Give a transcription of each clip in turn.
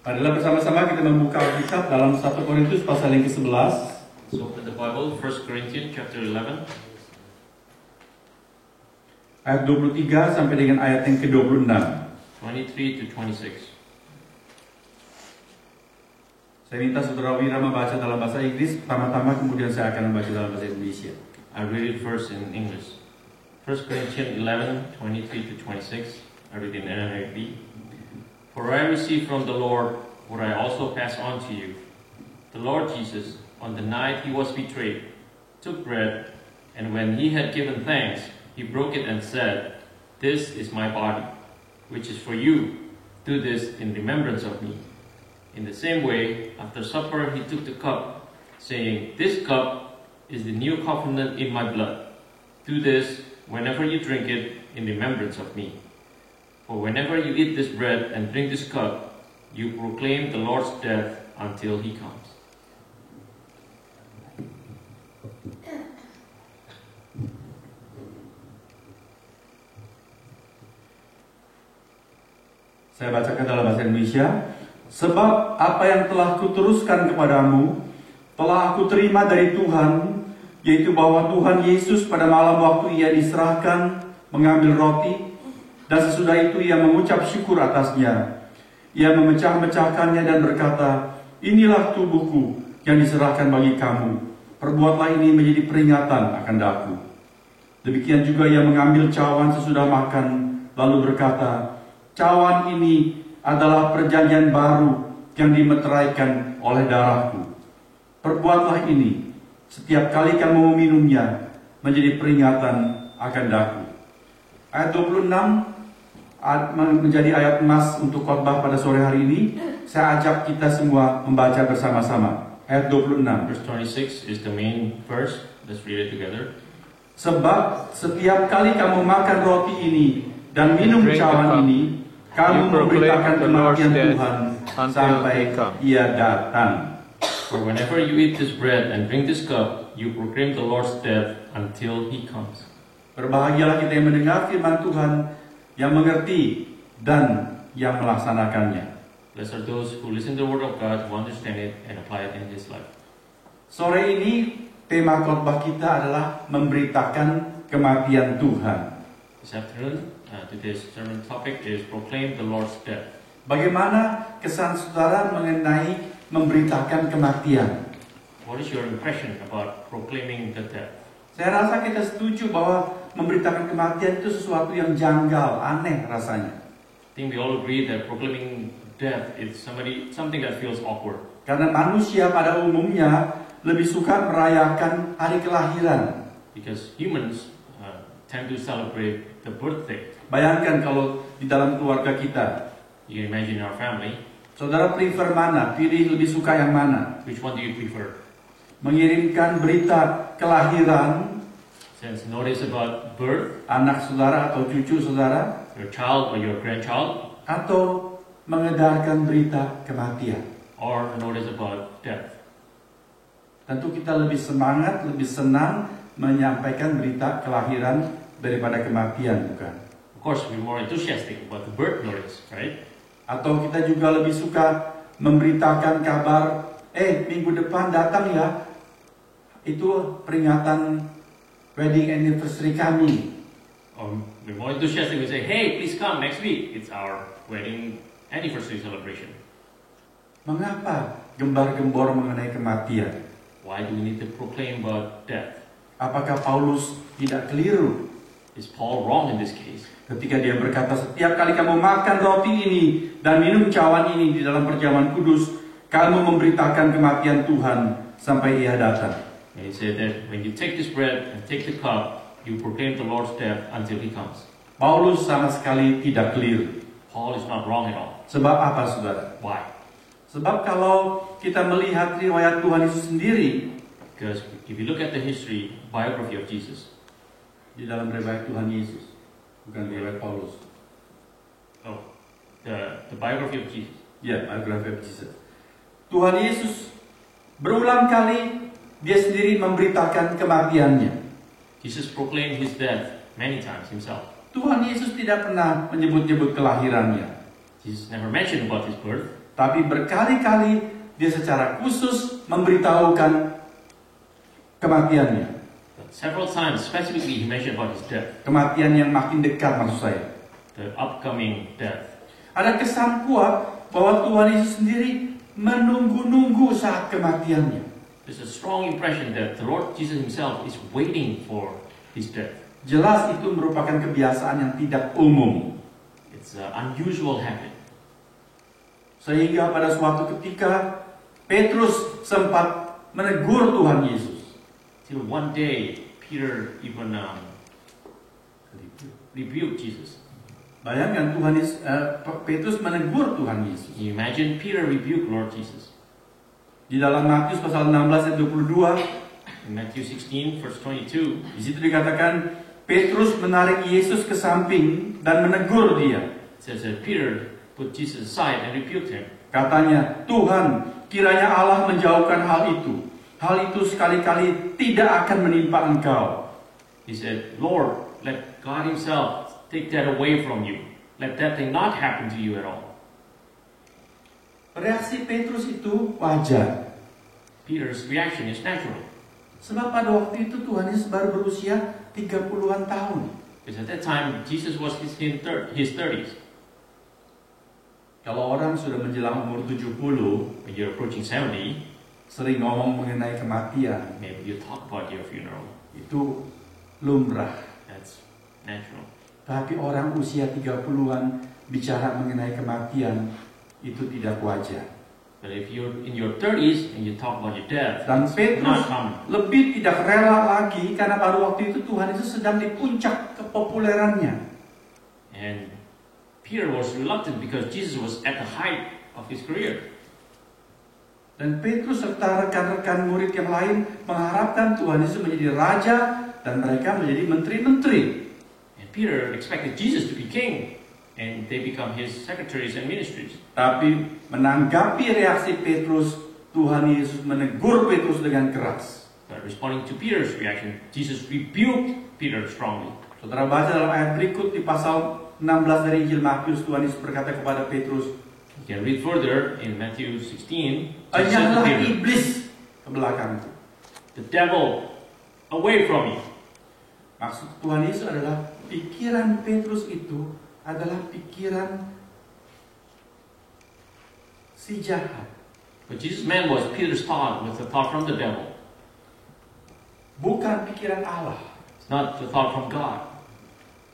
Marilah bersama-sama kita membuka Alkitab dalam 1 Korintus pasal yang ke-11. So open the Bible, 1 Corinthians chapter 11, ayat 23 sampai dengan ayat yang ke-26. 23 to 26. Saya minta Saudara Wira membaca dalam bahasa Inggris pertama-tama, kemudian saya akan membaca dalam bahasa Indonesia. I read it first in English. 1 Corinthians 11, 23 to 26. I read in NIV. For I received from the Lord what I also pass on to you. The Lord Jesus, on the night he was betrayed, took bread, and when he had given thanks, he broke it and said, "This is my body, which is for you. Do this in remembrance of me." In the same way, after supper, he took the cup, saying, "This cup is the new covenant in my blood. Do this whenever you drink it in remembrance of me. For whenever you eat this bread and drink this cup, you proclaim the Lord's death until he comes." Saya bacakan dalam bahasa Indonesia. Sebab apa yang telah kuteruskan kepadamu telah aku terima dari Tuhan, yaitu bahwa Tuhan Yesus pada malam waktu ia diserahkan mengambil roti, dan sesudah itu ia mengucap syukur atasnya. Ia memecah-mecahkannya dan berkata, "Inilah tubuhku yang diserahkan bagi kamu. Perbuatlah ini menjadi peringatan akan daku." Demikian juga ia mengambil cawan sesudah makan, lalu berkata, "Cawan ini adalah perjanjian baru yang dimeteraikan oleh darahku. Perbuatlah ini setiap kali kamu meminumnya menjadi peringatan akan daku." Ayat 26 menjadi ayat emas untuk khotbah pada sore hari ini. Saya ajak kita semua membaca bersama-sama. Ayat 26. Verse 26 is the main verse. Let's read it together. Sebab setiap kali kamu makan roti ini dan minum cawan ini, kamu memberitakan kematian Tuhan sampai ia datang. For whenever you eat this bread and drink this cup, you proclaim the Lord's death until he comes. Berbahagialah kita yang mendengar firman Tuhan, yang mengerti dan yang melaksanakannya. Blessed are those who listen to the word of God, who understand it and apply it in his life. Sore ini tema khotbah kita adalah memberitakan kematian Tuhan. This afternoon, today's sermon topic is proclaim the Lord's death. Bagaimana kesan saudara mengenai memberitakan kematian? What is your impression about proclaiming the death? Saya rasa kita setuju bahwa memberitakan kematian itu sesuatu yang janggal, aneh rasanya. I think we all agree that proclaiming death is something that feels awkward. Karena manusia pada umumnya lebih suka merayakan hari kelahiran. Because humans tend to celebrate the birthday. Bayangkan kalau di dalam keluarga kita, You can imagine our family. saudara prefer mana? Pilih lebih suka yang mana? Which one do you prefer? Mengirimkan berita kelahiran Since notice about birth, anak saudara atau cucu saudara, your child or your grandchild, atau mengedarkan berita kematian. or notice about death. Tentu kita lebih semangat, lebih senang menyampaikan berita kelahiran daripada kematian, bukan? Of course, we're more enthusiastic about the birth notice, right? Atau kita juga lebih suka memberitakan kabar, minggu depan datang ya, itu peringatan wedding anniversary kami. Or we're more enthusiastic, we say, "Hey, please come next week. It's our wedding anniversary celebration." Mengapa gembar-gembor mengenai kematian? Why do we need to proclaim about death? Apakah Paulus tidak keliru Is Paul wrong in this case? ketika dia berkata, setiap kali kamu makan roti ini dan minum cawan ini di dalam perjamuan kudus, kamu memberitakan kematian Tuhan sampai ia datang. And he said that when you take this bread and take the cup, you proclaim the Lord's death until he comes. Paulus sama sekali tidak keliru. Paul is not wrong at all. Sebab apa, saudara? Why? Sebab kalau kita melihat riwayat Tuhan Yesus sendiri, Because if you look at the biography of Jesus, di dalam riwayat Tuhan Yesus, bukan riwayat Paulus. the biography of Jesus, Ya, biografi Jesus. Tuhan Yesus berulang kali dia sendiri memberitakan kematiannya. Jesus proclaimed his death many times himself. Tuhan Yesus tidak pernah menyebut-nyebut kelahirannya. Jesus never mentioned about his birth. Tapi berkali-kali dia secara khusus memberitahukan kematiannya. But several times, specifically, he mentioned about his death, Kematian yang makin dekat maksud saya. the upcoming death. Ada kesan kuat bahwa Tuhan Yesus sendiri menunggu-nunggu saat kematiannya. There's a strong impression that the Lord Jesus himself is waiting for his death. Jelas itu merupakan kebiasaan yang tidak umum. It's an unusual habit. Sehingga pada suatu ketika Petrus sempat menegur Tuhan Yesus. Till one day, Peter even rebuked Jesus. Bayangkan Petrus menegur Tuhan Yesus. Can you imagine Peter rebuked Lord Jesus? Di dalam Matius pasal 16 ayat 22, In Matthew 16, verse 22, di situ dikatakan Petrus menarik Yesus ke samping dan menegur dia. it says that Peter put Jesus aside and rebuked him. Katanya, Tuhan, kiranya Allah menjauhkan hal itu. Hal itu sekali-kali tidak akan menimpa engkau. He said, Lord, let God himself take that away from you. Let that thing not happen to you at all. Reaksi Petrus itu wajar. Peter's reaction is natural. Sebab pada waktu itu Tuhan Yesus baru berusia 30-an tahun. Because at that time, Jesus was in his 30s. Kalau orang sudah menjelang umur 70, When you're approaching 70, sering ngomong mengenai kematian. maybe you talk about your funeral. Itu lumrah. That's natural. Tapi orang usia 30-an bicara mengenai kematian, itu tidak wajar. But if you're in your 30s and you talk about your death, Dan it's Petrus not common. lebih tidak rela lagi karena pada waktu itu Tuhan Yesus sedang di puncak kepopulerannya. And Peter was reluctant because Jesus was at the height of his career. Dan Petrus serta rekan-rekan murid yang lain mengharapkan Tuhan Yesus menjadi raja dan mereka menjadi menteri-menteri. And Peter expected Jesus to be king, and they become his secretaries and ministries. Tapi menanggapi reaksi Petrus, Tuhan Yesus menegur Petrus dengan keras. But responding to Peter's reaction, Jesus rebuked Peter strongly. Saudara baca dalam ayat berikut di pasal 16 dari Injil Matius, Tuhan Yesus berkata kepada Petrus, You can read further in Matthew 16. Jesus said to "Enyahlah Peter, iblis ke belakangku." the devil away from me. Maksud Tuhan Yesus adalah pikiran Petrus itu adalah pikiran si jahat. What Jesus meant was Peter's thought was the thought from the devil. Bukan pikiran Allah. It's not the thought from God.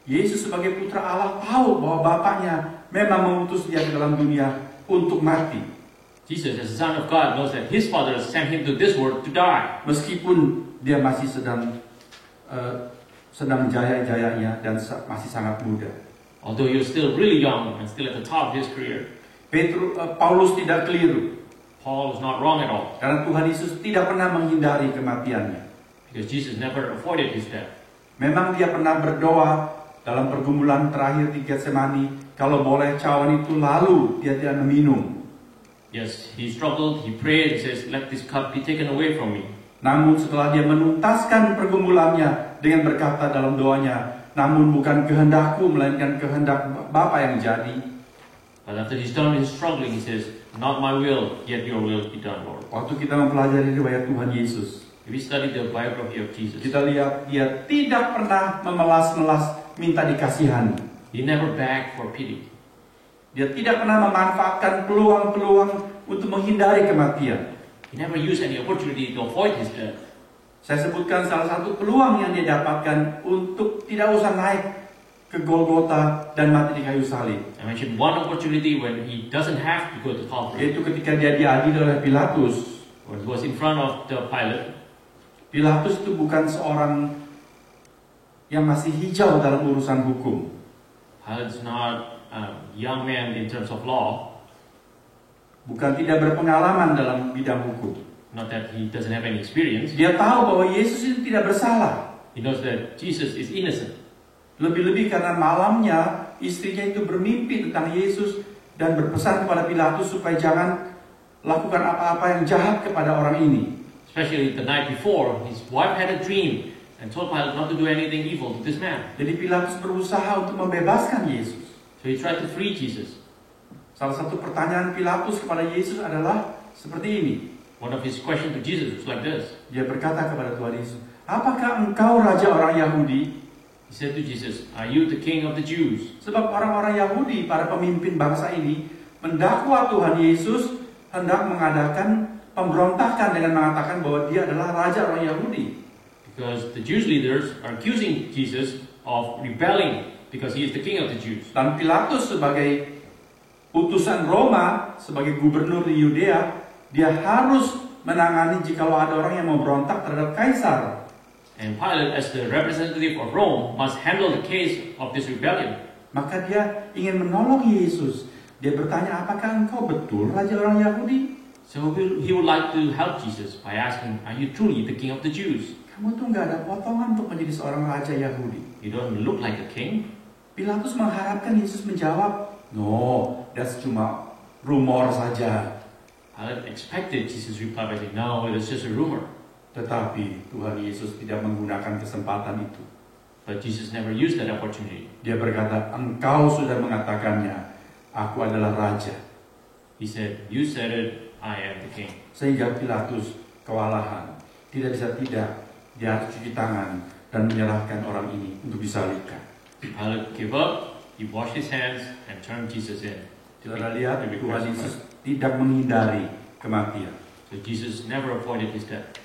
Yesus sebagai putra Allah tahu bahwa Bapaknya memang mengutus dia ke dalam dunia untuk mati. Jesus, as the Son of God, knows that his Father sent him to this world to die. Meskipun dia masih sedang jaya-jayanya dan masih sangat muda. Although he was still really young and still at the top of his career, Paulus tidak keliru. Paul was not wrong at all. Karena Tuhan Yesus tidak pernah menghindari kematiannya. Because Jesus never avoided his death. Memang dia pernah berdoa dalam pergumulan terakhir di Getsemani, kalau boleh cawan itu lalu, dia tidak meminum. Yes, he struggled, he prayed, he says, let this cup be taken away from me. Namun setelah dia menuntaskan pergumulannya dengan berkata dalam doanya, namun bukan kehendakku, melainkan kehendak Bapa yang jadi. But after he's done his struggling, he says, not my will, yet your will be done, Lord. Waktu kita mempelajari riwayat Tuhan Yesus, If we study the biography of Jesus, kita lihat dia tidak pernah memelas-melas minta dikasihani. he never begged for pity. Dia tidak pernah memanfaatkan peluang-peluang untuk menghindari kematian. He never used any opportunity to avoid his death. Saya sebutkan salah satu peluang yang dia dapatkan untuk tidak usah naik ke Golgota dan mati di kayu salib. I mentioned one opportunity when he doesn't have to go to Calvary. Yaitu ketika dia diadili oleh Pilatus. When he was in front of the Pilate. Pilatus itu bukan seorang yang masih hijau dalam urusan hukum. Pilate is not a young man in terms of law. Bukan tidak berpengalaman dalam bidang hukum. Not that he doesn't have any experience. Dia tahu bahwa Yesus itu tidak bersalah. He knows that Jesus is innocent. Lebih-lebih karena malamnya istrinya itu bermimpi tentang Yesus dan berpesan kepada Pilatus supaya jangan lakukan apa-apa yang jahat kepada orang ini. Especially the night before, his wife had a dream and told Pilate not to do anything evil to this man. Jadi Pilatus berusaha untuk membebaskan Yesus. So he tried to free Jesus. Salah satu pertanyaan Pilatus kepada Yesus adalah seperti ini. One of his questions to Jesus was like this. Dia berkata kepada Tuhan Yesus, "Apakah engkau raja orang Yahudi?" He said to Jesus, "Are you the king of the Jews?" Sebab orang-orang Yahudi, para pemimpin bangsa ini, mendakwa Tuhan Yesus hendak mengadakan pemberontakan dengan mengatakan bahwa dia adalah raja orang Yahudi. Because the Jewish leaders are accusing Jesus of rebelling because he is the king of the Jews. Dan Pilatus sebagai utusan Roma, sebagai gubernur di Yudea, dia harus menangani jikalau ada orang yang memberontak terhadap kaisar. And Pilate, as the representative of Rome, must handle the case of this rebellion. Maka dia ingin menolong Yesus. Dia bertanya, apakah engkau betul raja orang Yahudi? So he would like to help Jesus by asking, "Are you truly the king of the Jews?" Kamu tuh nggak ada potongan untuk menjadi seorang raja Yahudi. You don't look like a king. Pilatus mengharapkan Yesus menjawab, "No, that's cuma rumor saja." Pilate expected Jesus' reply by saying, "No, it is just a rumor." Tetapi Tuhan Yesus tidak menggunakan kesempatan itu. But Jesus never used that opportunity. Dia berkata, "Engkau sudah mengatakannya, aku adalah raja." He said, "You said it, I am the king." Sehingga Pilatus kewalahan. Tidak bisa tidak, dia harus cuci tangan dan menyerahkan orang ini untuk disalibkan. Pilate gave up, he washed his hands, and turned Jesus in. Saudara lihat, to be Tuhan crucified. Yesus tidak menghindari kematian. So Jesus never avoided his death.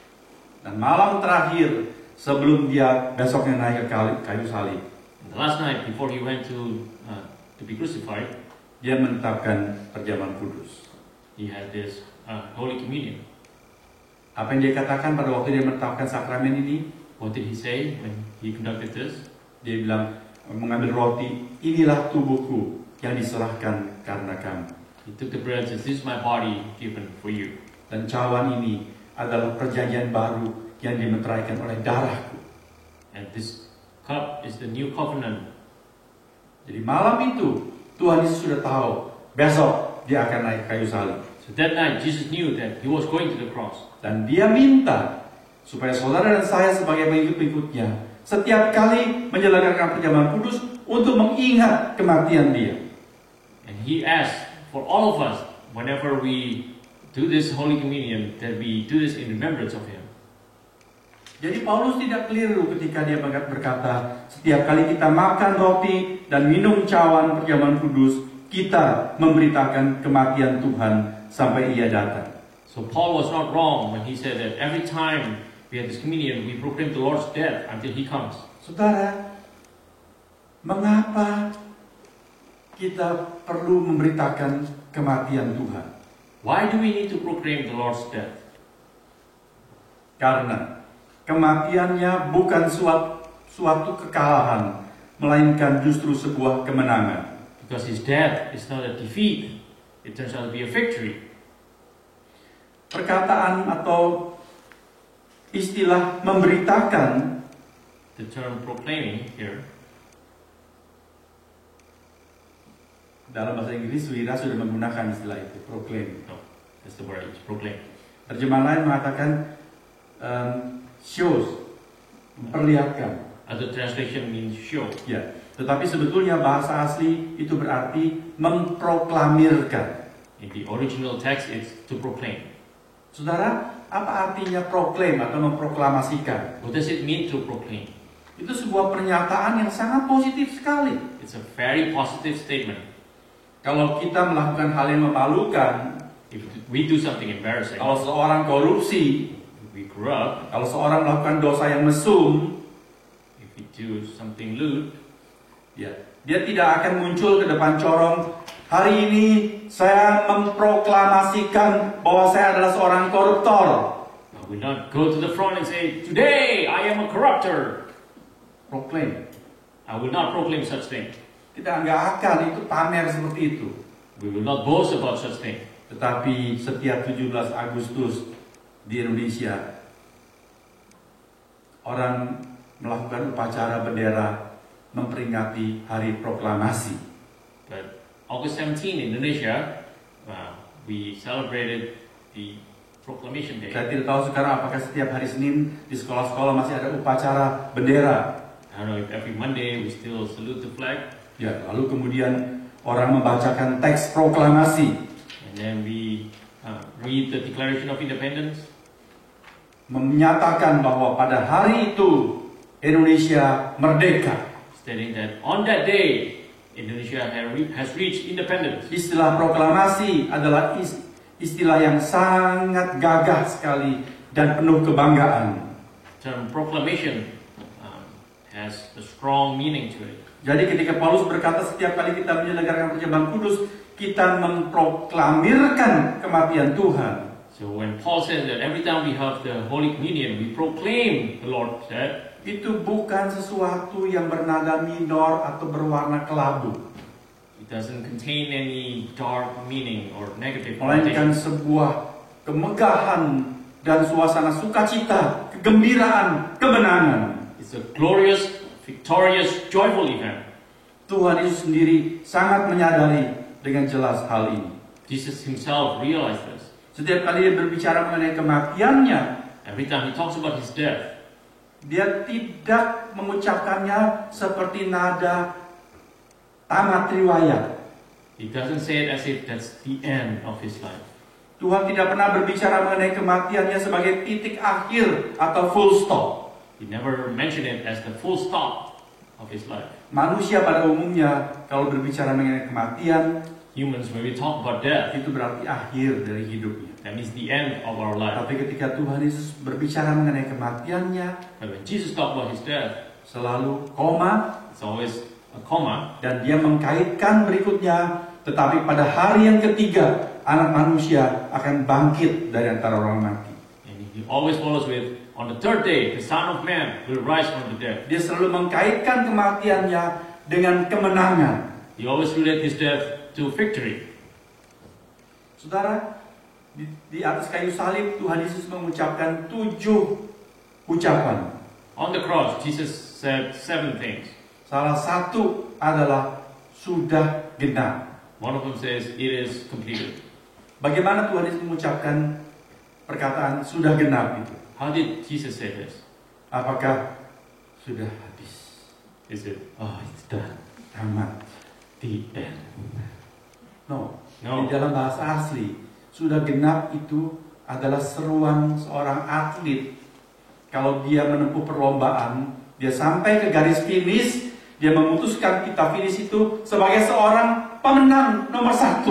Dan malam terakhir sebelum dia besoknya naik ke kayu salib, And the last night before he went to be crucified, dia menetapkan perjamuan kudus. he had this Holy Communion. Apa yang dia katakan pada waktu dia menetapkan sakramen ini? What did he say when he conducted this? Dia bilang, mengambil roti, inilah tubuhku yang diserahkan karena kamu. He took the bread and said, "This is my body given for you." Dan cawan ini adalah perjanjian baru yang dimeteraikan oleh darahku. And this cup is the new covenant. Jadi malam itu Tuhan Yesus sudah tahu besok dia akan naik kayu salib. So that night Jesus knew that he was going to the cross. Dan dia minta supaya saudara dan saya sebagai pengikut-pengikutnya setiap kali menyelenggarakan perjamuan kudus untuk mengingat kematian dia. And he asked for all of us, whenever we do this Holy Communion, that we do this in remembrance of him. Jadi Paulus tidak keliru ketika dia berkata, setiap kali kita makan roti dan minum cawan perjamuan kudus, kita memberitakan kematian Tuhan sampai ia datang. So Paul was not wrong when he said that every time we have this communion, we proclaim the Lord's death until he comes. Saudara, mengapa kita perlu memberitakan kematian Tuhan? Why do we need to proclaim the Lord's death? Karena kematiannya bukan suatu kekalahan, melainkan justru sebuah kemenangan. Because his death is not a defeat, it turns out to be a victory. Perkataan atau istilah memberitakan, The term proclaiming here, dalam bahasa Inggris Wira sudah menggunakan istilah itu, proclaim. no, that's the word, it's proclaim. Terjemahan lain mengatakan shows, memperlihatkan. Other translation means show. Ya, tetapi sebetulnya bahasa asli itu berarti memproklamirkan. In the original text, it's to proclaim. Saudara, apa artinya proklaim atau memproklamasikan? What does it mean to proclaim? Itu sebuah pernyataan yang sangat positif sekali. It's a very positive statement. Kalau kita melakukan hal yang memalukan, If we do something embarrassing, kalau seorang korupsi, if we corrupt, kalau seorang melakukan dosa yang mesum, if we do something lewd, ya, dia tidak akan muncul ke depan corong. Hari ini saya memproklamasikan bahwa saya adalah seorang koruptor. I will not go to the front and say, "Today I am a corrupter." Proklaim. I will not proclaim such thing. Kita nggak akan itu pamer seperti itu. We will not boast about such thing. Tetapi setiap 17 Agustus di Indonesia, orang melakukan upacara bendera memperingati hari proklamasi. But August 17 in Indonesia, we celebrated the Proclamation Day. Saya tidak tahu sekarang apakah setiap hari Senin di sekolah-sekolah masih ada upacara bendera. I don't know if every Monday we still salute the flag. Ya, lalu kemudian orang membacakan teks proklamasi, and then we read the Declaration of Independence, menyatakan bahwa pada hari itu Indonesia merdeka. stating that on that day Indonesia has reached independence. Istilah proklamasi adalah istilah yang sangat gagah sekali dan penuh kebanggaan. Term proclamation has a strong meaning to it. Jadi ketika Paulus berkata setiap kali kita menyelenggarakan perjamuan kudus, kita memproklamirkan kematian Tuhan. So when Paul says that every time we have the Holy Communion, we proclaim the Lord said, Itu bukan sesuatu yang bernada minor atau berwarna kelabu, it doesn't contain any dark meaning or negative melainkan connotation. sebuah kemegahan dan suasana sukacita, kegembiraan, kemenangan. It's a glorious, victorious, joyful event. Tuhan Yesus sendiri sangat menyadari dengan jelas hal ini. Jesus himself realized this. Setiap kali dia berbicara mengenai kematiannya, Every time he talks about his death, dia tidak mengucapkannya seperti nada tamat riwayat. he doesn't say it as if that's the end of his life. Tuhan tidak pernah berbicara mengenai kematiannya sebagai titik akhir atau full stop. He never mentioned it as the full stop of his life. Manusia pada umumnya kalau berbicara mengenai kematian, Humans, when we talk about death, itu berarti akhir dari hidupnya. that means the end of our life. Tapi ketika Tuhan Yesus berbicara mengenai kematiannya, But when Jesus talked about his death, selalu koma, it's always a comma, dan dia mengkaitkan berikutnya, tetapi pada hari yang ketiga, anak manusia akan bangkit dari antara orang mati. and he always follows with, on the third day, the Son of Man will rise from the dead. Dia selalu mengkaitkan kematiannya dengan kemenangan. He always related his death to victory. Saudara, di atas kayu salib Tuhan Yesus mengucapkan 7 ucapan. On the cross, Jesus said 7 things. Salah satu adalah sudah genap. One of them says, it is completed. Bagaimana Tuhan Yesus mengucapkan perkataan sudah genap itu? How did Jesus say this? Apakah sudah habis? Is it, oh, it's done, Tamat. the end? No. No. Di dalam bahasa asli, sudah genap itu adalah seruan seorang atlet. Kalau dia menempuh perlombaan, dia sampai ke garis finish, dia memutuskan kita finish itu sebagai seorang pemenang nomor 1.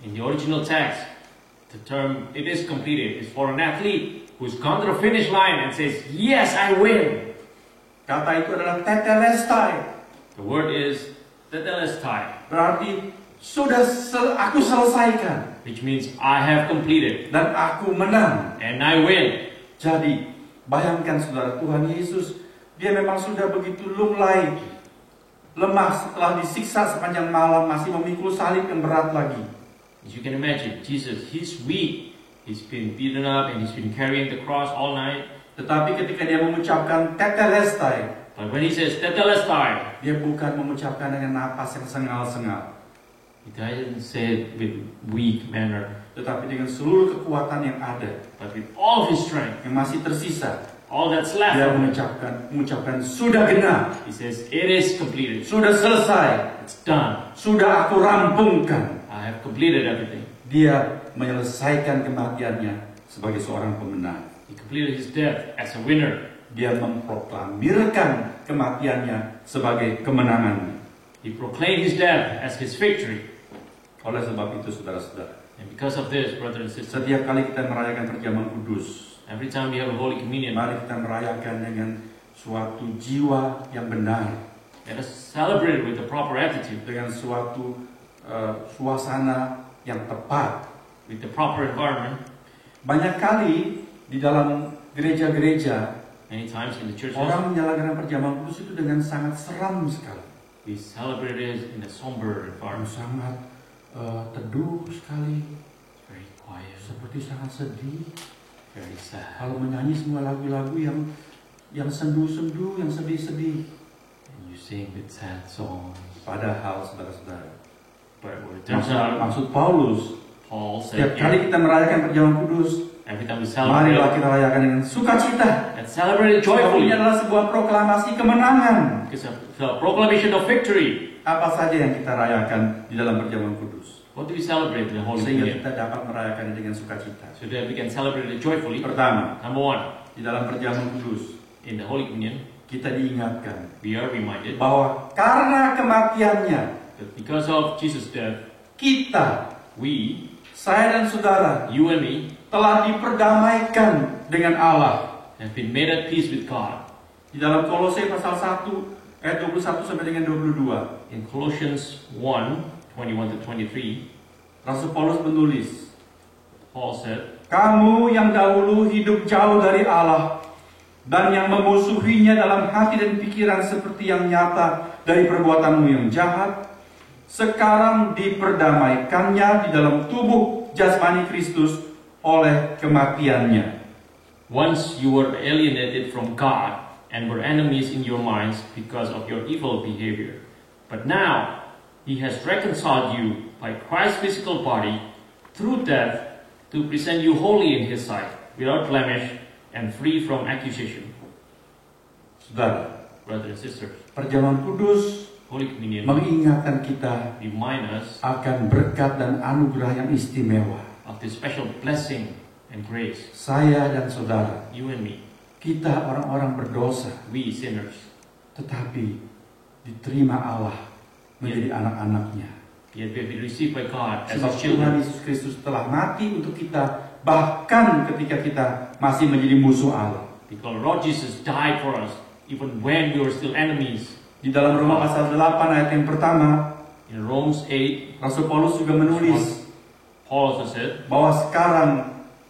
In the original text, the term "it is completed" is for an athlete who's gone to the finish line and says, "Yes, I win." Kata itu adalah tetelestai. The word is tetelestai, Berarti aku selesaikan which means I have completed dan aku menang. and I win. Jadi, bayangkan saudara, Tuhan Yesus, dia memang sudah begitu lunglai, lemah setelah disiksa sepanjang malam, masih memikul salib yang berat lagi. As you can imagine, Jesus, he's weak. He's been beaten up and he's been carrying the cross all night. Tetapi ketika dia mengucapkan tetelestai, But when he says tetelestai, dia bukan mengucapkan dengan napas yang sengal-sengal, he doesn't say it with weak manner, tetapi dengan seluruh kekuatan yang ada, but with all of his strength, yang masih tersisa. all that's left. Dia of him. mengucapkan sudah genap, He says, it is completed. sudah selesai, It's done. sudah aku rampungkan. I have completed everything. Dia menyelesaikan kematiannya sebagai seorang pemenang. He completed his death as a winner. Dia memproklamirkan kematiannya sebagai kemenangan. He proclaimed his death as his victory. Oleh sebab itu, saudara-saudara, And because of this, brothers and sisters, setiap kali kita merayakan perjamuan kudus, every time we have a Holy Communion, mari kita merayakan dengan suatu jiwa yang benar, let us celebrate it with the proper attitude, dengan suatu suasana yang tepat. with the proper environment. Banyak kali di dalam gereja-gereja, Many times in the churches, orang menyelenggarakan perjamuan kudus itu dengan sangat seram sekali, we celebrate it in a somber environment. sangat teduh sekali, Very quiet, seperti sangat sedih. very sad. Kalau menyanyi semua lagu-lagu yang sendu-sendu, yang sedih-sedih. And you sing with sad songs. Padahal, saudara-saudara, But what it turns out, maksud Paulus Paul Setiap said, kali here, kita merayakan perjamuan kudus, every time we marilah celebrate, kita rayakan dengan sukacita. let's celebrate it Sebab ini joyfully. adalah sebuah proklamasi kemenangan. It's a proclamation of victory. Apa saja yang kita rayakan di dalam perjamuan kudus, What do we celebrate in the Holy sehingga Communion? kita dapat merayakannya dengan sukacita. So that we can celebrate it joyfully. Pertama, Number one, di dalam perjamuan kudus, in the Holy Communion, kita diingatkan we are reminded bahwa karena kematiannya, that because of Jesus' death, kita, we, saya dan saudara, you and me, telah diperdamaikan dengan Allah. have been made at peace with God. Di dalam Kolose pasal 1 ayat 21 sampai dengan 22, In Colossians 1, 21 to 23, Rasul Paulus menulis, Paul said, kamu yang dahulu hidup jauh dari Allah dan yang memusuhinya dalam hati dan pikiran seperti yang nyata dari perbuatanmu yang jahat, sekarang diperdamaikannya di dalam tubuh jasmani Kristus oleh kematiannya. once you were alienated from God and were enemies in your minds because of your evil behavior. But now, He has reconciled you by Christ's physical body through death to present you holy in His sight, without blemish and free from accusation. Saudara, Brothers and sisters, perjamuan kudus Holy Communion mengingatkan kita remind us akan berkat dan anugerah yang istimewa. of this special blessing and grace. Saya dan saudara, You and me, kita orang-orang berdosa, we sinners, tetapi diterima Allah menjadi anak-anaknya. yet we have been received by God as Sebab His Tuhan children. Yesus Kristus telah mati untuk kita, bahkan ketika kita masih menjadi musuh Allah. Because Lord Jesus died for us, even when we were still enemies. Di dalam Roma pasal 8 ayat yang pertama, In Romans 8, Rasul Paulus juga menulis Paul also said, bahwa sekarang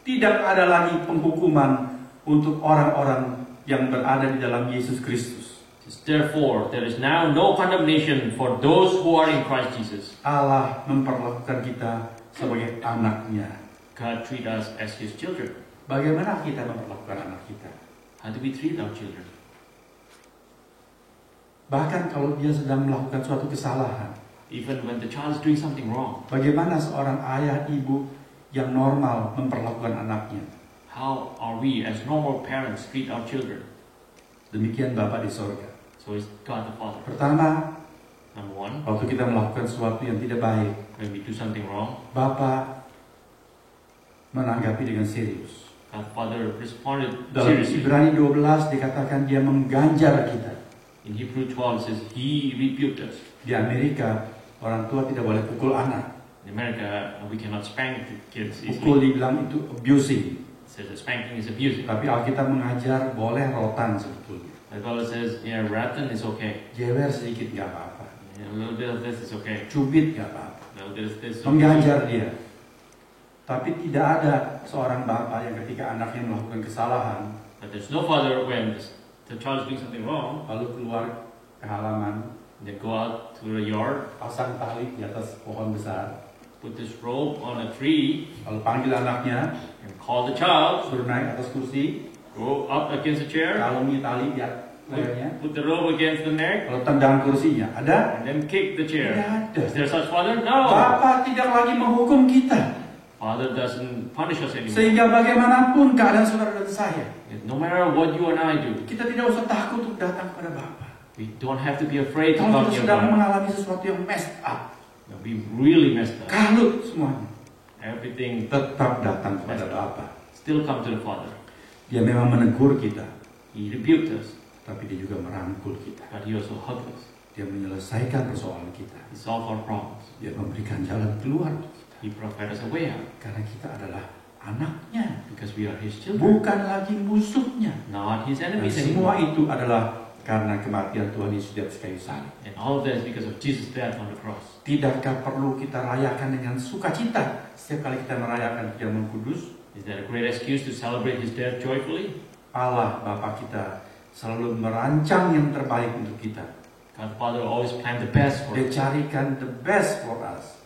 tidak ada lagi penghukuman untuk orang-orang yang berada di dalam Yesus Kristus. therefore, there is now no condemnation for those who are in Christ Jesus. Allah memperlakukan kita sebagai anaknya. God treat us as His children. Bagaimana kita memperlakukan anak kita? How do we treat our children? Bahkan kalau dia sedang melakukan suatu kesalahan, Even when the child is doing something wrong, bagaimana seorang ayah ibu yang normal memperlakukan anaknya? how are we as normal parents treat our children? Demikian Bapa di sorga. So is God the Father. Pertama, Number one, waktu kita melakukan sesuatu yang tidak baik, when we do something wrong, Bapa menanggapi dengan serius. God the Father responded Dalam seriously. Ibrani 12 dikatakan dia mengganjar kita. In Hebrew 12 it says, He rebuked us. Di Amerika, orang tua tidak boleh pukul anak. In America, we cannot spank the kids Pukul easily. dibilang itu abusing. It says that spanking is abusive. Tapi Alkitab mengajar boleh rotan sebetulnya. The Bible says, yeah, rattan is okay. Jewer sedikit nggak apa-apa. Yeah, a little bit of this is okay. Cubit nggak apa-apa. A little bit of this is okay. Mengganjar dia. Tapi tidak ada seorang bapak yang ketika anaknya melakukan kesalahan, But there's no father when the child is doing something wrong, lalu keluar ke halaman, then go out to the yard, pasang tali di atas pohon besar, put this rope on a tree, lalu panggil anaknya, and call the child, suruh naik atas kursi, go up against the chair, kalungi tali di lehernya, put the rope against the neck, lalu tendang kursinya. Ada? and then kick the chair. Tidak ada. Is there such father? No. Bapak tidak lagi menghukum kita. Father doesn't punish us anymore. Sehingga bagaimanapun keadaan saudara dan saya, No matter what you and I do, kita tidak usah takut untuk datang kepada Bapak. we don't have to be afraid to Kalau come kita to sedang God. mengalami sesuatu yang messed up, We really messed up. kalut semuanya, Everything tetap datang kepada Bapak. still come to the Father. Dia memang menegur kita, He rebuked us, tapi dia juga merangkul kita. but He also hugged us. Dia menyelesaikan persoalan kita. He solved our problems. Dia memberikan jalan keluar untuk kita. He provided us a way out Karena kita adalah anaknya, because we are His children, bukan lagi musuhnya. not His Dan enemies semua anymore. itu adalah karena kematian Tuhan Yesus di atas kayu salib. And all of that is because of Jesus' death on the cross. Tidakkah perlu kita rayakan dengan sukacita setiap kali kita merayakan perjamuan kudus? Is that a great excuse to celebrate His death joyfully? Allah Bapa kita selalu merancang yang terbaik untuk kita. God the Father always planned the best for Dia us. carikan the best for us.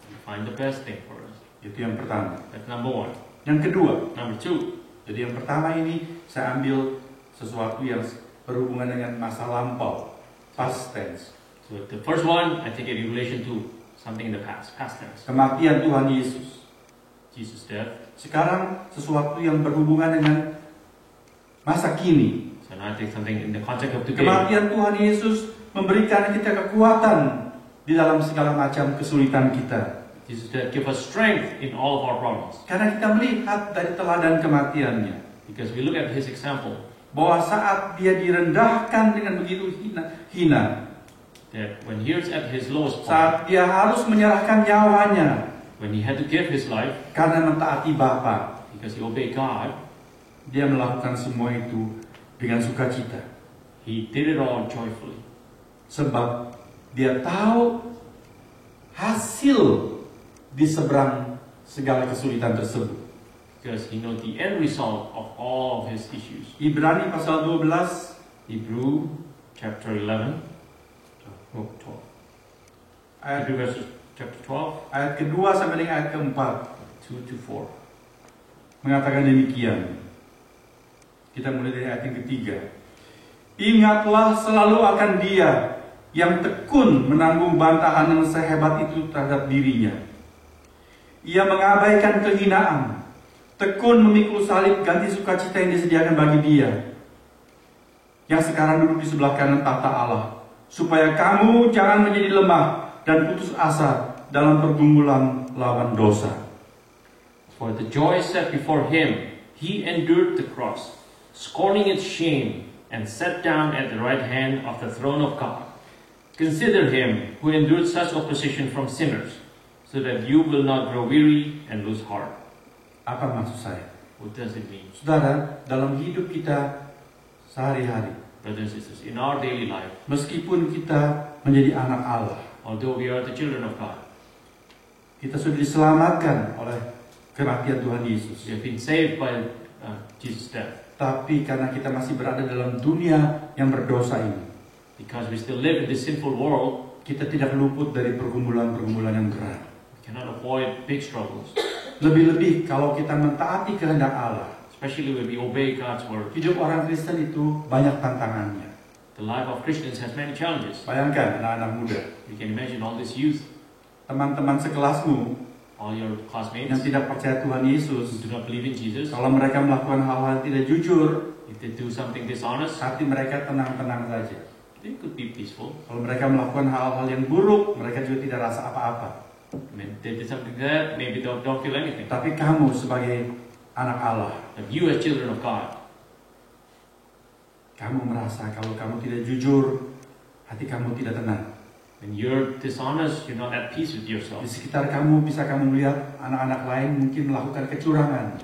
He find the best thing for us. Itu yang pertama. That's number one. Yang kedua, Number two, jadi yang pertama ini saya ambil sesuatu yang berhubungan dengan masa lampau, past tense. so the first one I take it in relation to something in the past tense. Kematian Tuhan Yesus. Jesus' death. Sekarang sesuatu yang berhubungan dengan masa kini. So now I take something in the context of today. Kematian Tuhan Yesus memberikan kita kekuatan di dalam segala macam kesulitan kita. Jesus' death give us strength in all of our problems. Karena kita melihat dari teladan kematiannya. Because we look at his example. Bahwa saat dia direndahkan dengan begitu hina. That when he was at his lowest point. Saat dia harus menyerahkan nyawanya. When he had to give his life. Karena mentaati Bapa. Because he obeyed God. Dia melakukan semua itu dengan sukacita. He did it all joyfully. Sebab dia tahu hasil di seberang segala kesulitan tersebut. Because he knows the end result of all of his issues. Ibrani pasal 12, Hebrew chapter 11. Oh, 12. ayat, Hebrew verses chapter 12. ayat kedua sampai dengan ayat keempat 2 to 4. mengatakan demikian. Kita mulai dari ayat yang ketiga. Ingatlah selalu akan Dia yang tekun menanggung bantahan yang sehebat itu terhadap dirinya. Ia mengabaikan kehinaan, tekun memikul salib ganti sukacita yang disediakan bagi Dia, yang sekarang duduk di sebelah kanan tahta Allah, supaya kamu jangan menjadi lemah dan putus asa dalam pergumulan lawan dosa. For the joy set before him, he endured the cross, scorning its shame, and sat down at the right hand of the throne of God. Consider him who endured such opposition from sinners, so that you will not grow weary and lose heart. Apa maksud saya? What does it mean? Saudara, dalam hidup kita sehari-hari, Brothers and sisters, in our daily life, meskipun kita menjadi anak Allah, although we are the children of God, kita sudah diselamatkan oleh kematian Tuhan Yesus. we have been saved by Jesus' death. Tapi karena kita masih berada dalam dunia yang berdosa ini, Because we still live in this sinful world, kita tidak luput dari pergumulan-pergumulan yang berat. we cannot avoid big struggles, Lebih-lebih kalau kita mentaati kehendak Allah. especially when we obey God's word. Hidup orang Kristen itu banyak tantangannya. The life of Christians has many challenges. Bayangkan anak-anak muda, You can imagine all this youth, teman-teman sekelasmu all your yang classmates tidak percaya Tuhan who Yesus. do not believe in Jesus. Kalau mereka melakukan hal-hal yang tidak jujur, If they do something dishonest, hati mereka tenang-tenang saja. they could be peaceful. Kalau mereka melakukan hal-hal yang buruk, mereka juga tidak rasa apa-apa. I mean, they did something that maybe don't feel anything. Tapi kamu sebagai anak Allah, But you as children of God, kamu merasa kalau kamu tidak jujur, hati kamu tidak tenang. when you're dishonest, you're not at peace with yourself. Di sekitar kamu bisa kamu melihat anak-anak lain mungkin melakukan kecurangan,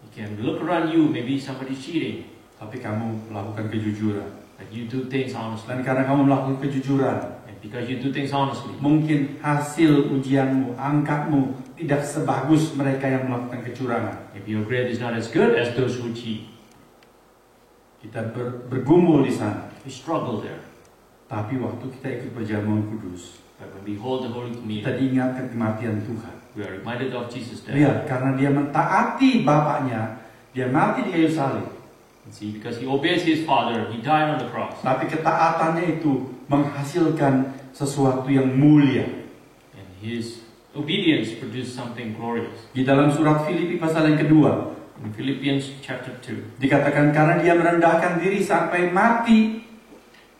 You can look around you, maybe somebody's cheating, tapi kamu melakukan kejujuran. but you do things honestly. Dan karena kamu melakukan kejujuran, And because you do things honestly, mungkin hasil ujianmu, angkamu tidak sebagus mereka yang melakukan kecurangan. maybe your grade is not as good as those who cheat. Kita bergumul di sana. We struggle there. Tapi waktu kita ikut perjamuan kudus, But when we hold the Holy kita Communion, diingatkan kematian Tuhan. we are reminded of Jesus' death. Lihat, karena dia mentaati Bapaknya, dia mati di kayu salib. And see, because he obeys his Father, he died on the cross. Tapi ketaatannya itu menghasilkan sesuatu yang mulia. And his obedience produced something glorious. Di dalam surat Filipi pasal yang kedua, In Philippians chapter 2, dikatakan karena dia merendahkan diri sampai mati,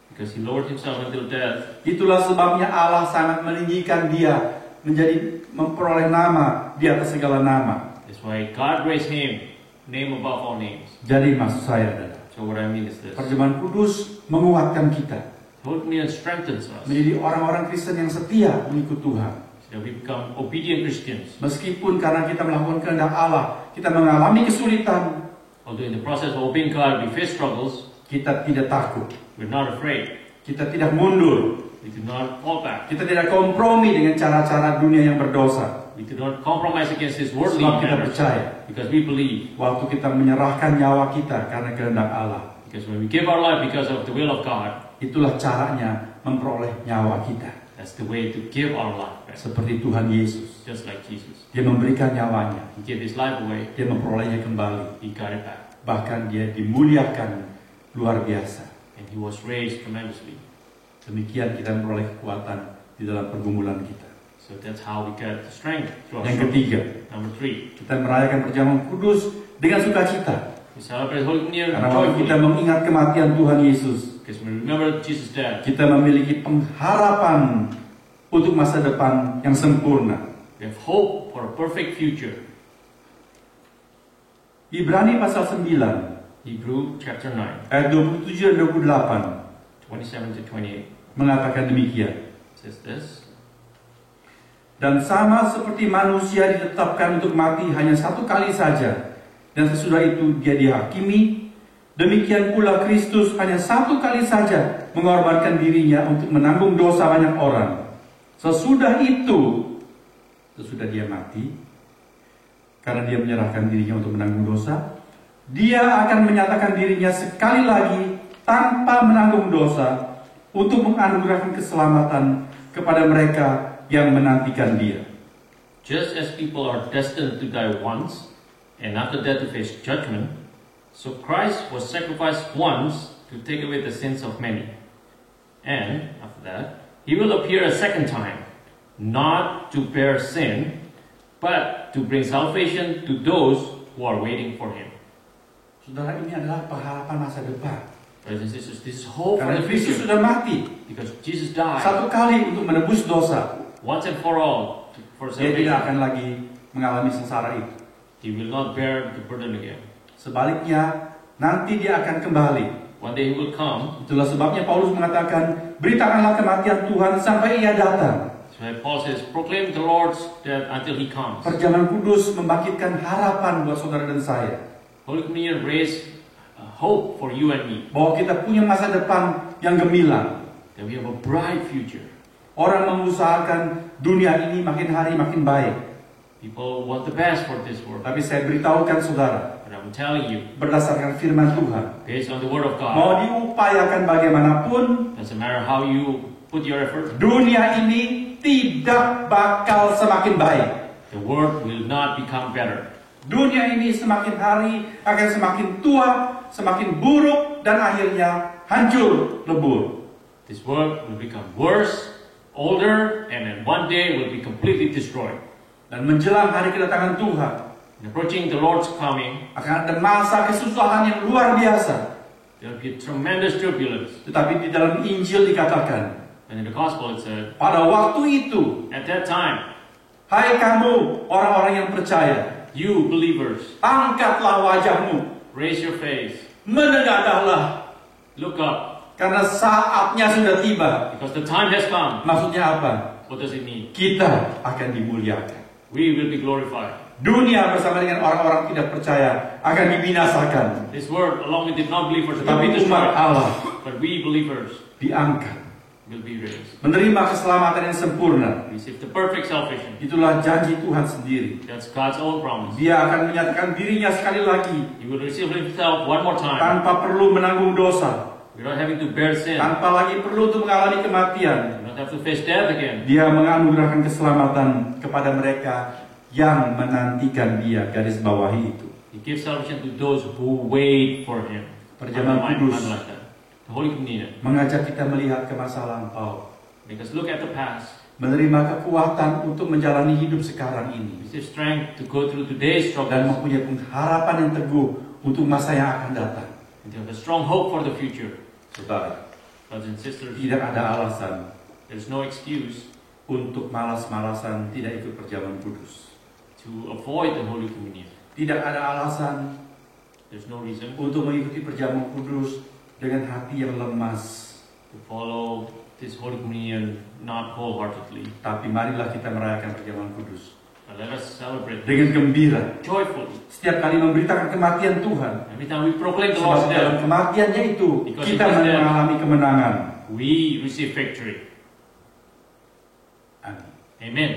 because he lowered himself until death, itulah sebabnya Allah sangat meninggikan dia menjadi memperoleh nama di atas segala nama. that's why God raised him, name above all names. Jadi maksud saya adalah, So what I mean is this. perjamuan kudus menguatkan kita Holy Communion strengthens us, menjadi orang-orang Kristen yang setia mengikut Tuhan. so that we become obedient Christians. Meskipun karena kita melakukan kehendak Allah, kita mengalami kesulitan, Although in the process of obeying God, we face struggles, kita tidak takut, we're not afraid. kita tidak mundur, We do not fall back. kita tidak kompromi dengan cara-cara dunia yang berdosa. We do not compromise against His worldly Sebab kita manners, percaya, because we believe. waktu kita menyerahkan nyawa kita karena kehendak Allah, Because when we give our life because of the will of God, itulah caranya memperoleh nyawa kita. that's the way to give our life back. Seperti Tuhan Yesus, Just like Jesus. dia memberikan nyawanya, He gave His life away, dia memperolehnya kembali. He got it back. Bahkan dia dimuliakan luar biasa. And He was raised tremendously. Demikian kita memperoleh kekuatan di dalam pergumulan kita. So that's how we get strength through our Yang struggles. ketiga, Number 3, kita merayakan perjamuan kudus dengan sukacita. we celebrate Holy Communion Karena waktu kita joyfully mengingat kematian Tuhan Yesus, because we remember Jesus' death. kita memiliki pengharapan untuk masa depan yang sempurna. We have hope for a perfect future. Ibrani pasal 9, Hebrew chapter 9, ayat 27 dan 28 27 to 28 mengatakan demikian. says this. Dan sama seperti manusia ditetapkan untuk mati hanya satu kali saja, dan sesudah itu dia dihakimi, demikian pula Kristus hanya satu kali saja mengorbankan dirinya untuk menanggung dosa banyak orang. Sesudah dia mati, karena dia menyerahkan dirinya untuk menanggung dosa, dia akan menyatakan dirinya sekali lagi tanpa menanggung dosa untuk menganugerahkan keselamatan kepada mereka yang menantikan dia. Just as people are destined to die once, and after that to face judgment, so Christ was sacrificed once to take away the sins of many. And after that, he will appear a second time, not to bear sin, but to bring salvation to those who are waiting for him. Saudara, ini adalah pengharapan masa depan. Brothers and sisters, this is hope for Karena the Kristus future, sudah mati because Jesus died satu kali untuk menebus dosa. once and for all for Dia tidak salvation. akan lagi mengalami sengsara itu. He will not bear the burden again. Sebaliknya, nanti dia akan kembali. One day he will come. Itulah sebabnya Paulus mengatakan, beritakanlah kematian Tuhan sampai ia datang. So Paul says, proclaim the Lord's death until he comes. Perjamuan kudus membangkitkan harapan buat saudara dan saya, Holy Communion raised hope for you and me, bahwa kita punya masa depan yang gemilang. that we have a bright future. Orang mengusahakan dunia ini makin hari makin baik. People want the best for this world. Tapi saya beritahukan saudara, But I'm telling you, berdasarkan firman Tuhan, based on the Word of God, mau diupayakan bagaimanapun, doesn't matter how you put your effort, dunia ini tidak bakal semakin baik. the world will not become better. Dunia ini semakin hari akan semakin tua, semakin buruk, dan akhirnya hancur lebur. This world will become worse, older, and then one day will be completely destroyed. Dan menjelang hari kedatangan Tuhan, And approaching the Lord's coming, akan ada masa kesusahan yang luar biasa. there will be tremendous turbulence. Tetapi di dalam Injil dikatakan, And in the Gospel it said, pada waktu itu, at that time, hai kamu orang-orang yang percaya, you believers, angkatlah wajahmu, raise your face, menengadahlah, look up, karena saatnya sudah tiba. because the time has come. Maksudnya apa? What does it mean? Kita akan dimuliakan. We will be glorified. Dunia bersama dengan orang-orang tidak percaya akan dibinasakan. This world, along with the non-believers, will Tetapi be umat destroyed. Allah But we believers diangkat, will be raised. menerima keselamatan yang sempurna. Receive the perfect salvation. Itulah janji Tuhan sendiri. That's God's own promise. Dia akan menyatakan dirinya sekali lagi, He will receive himself one more time, tanpa perlu menanggung dosa, without having to bear sin. tanpa lagi perlu untuk mengalami kematian. You don't have to face death again. Dia menganugerahkan keselamatan kepada mereka yang menantikan dia. Garis bawahi itu. He gives salvation to those who wait for him. Perjamuan Underline kudus that. The Holy Communion. mengajak kita melihat ke masa lampau, Make us look at the past. menerima kekuatan untuk menjalani hidup sekarang ini, Receive strength to go through today's dan struggles. mempunyai pengharapan yang teguh untuk masa yang akan datang. And to have a strong hope for the future. Saudara, Brothers and sisters, tidak ada alasan there's no excuse untuk malas-malasan tidak ikut perjamuan kudus. to avoid the Holy Communion. Tidak ada alasan There's no reason untuk mengikuti perjamuan kudus dengan hati yang lemas. to follow this Holy Communion not wholeheartedly. Tapi marilah kita merayakan perjamuan kudus But let us celebrate dengan gembira. joyfully. Setiap kali memberitakan kematian Tuhan, Every time we proclaim the Lord's sebab dalam death, kematiannya itu Because kita it was there. mengalami kemenangan. we receive victory. Amin. Amen.